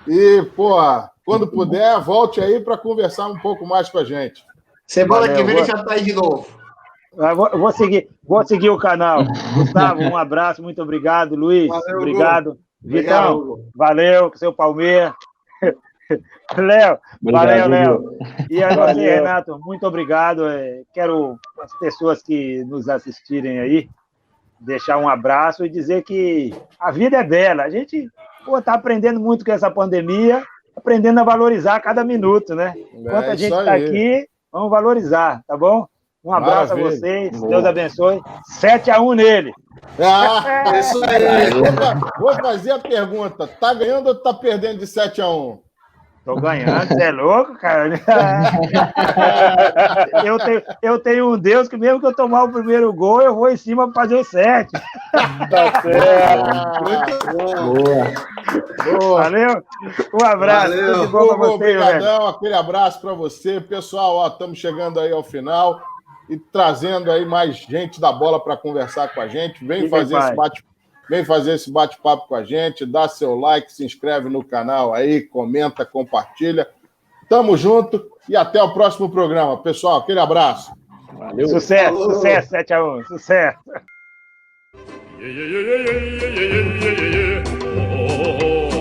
E, porra, quando puder, volte aí para conversar um pouco mais com a gente. Semana que vem já está aí de novo. Vou seguir o canal. Gustavo, um abraço, muito obrigado. Luiz, valeu, obrigado. Hugo. Vitão, obrigado, valeu, seu Palmeiras. Léo, valeu, Léo. E a você, Renato, muito obrigado. Quero as pessoas que nos assistirem aí, deixar um abraço e dizer que a vida é bela. A gente está aprendendo muito com essa pandemia, aprendendo a valorizar cada minuto, né? Enquanto a gente está aqui, vamos valorizar, tá bom? Um abraço a vocês, Deus abençoe. 7-1 nele. Isso aí. Vou fazer a pergunta: tá ganhando ou tá perdendo de 7-1? Tô ganhando, você é louco, cara? Eu tenho um Deus que mesmo que eu tomar o primeiro gol, eu vou em cima para fazer o 7. Tá certo. Boa. Valeu? Um abraço. Valeu. Tudo de bom pra você, obrigadão, velho. aquele abraço para você. Pessoal, ó, estamos chegando aí ao final e trazendo aí mais gente da bola para conversar com a gente. Vem fazer esse bate-papo com a gente, dá seu like, se inscreve no canal aí, comenta, compartilha. Tamo junto e até o próximo programa. Pessoal, aquele abraço. Valeu. Sucesso, 7-1, sucesso. Oh, oh, oh.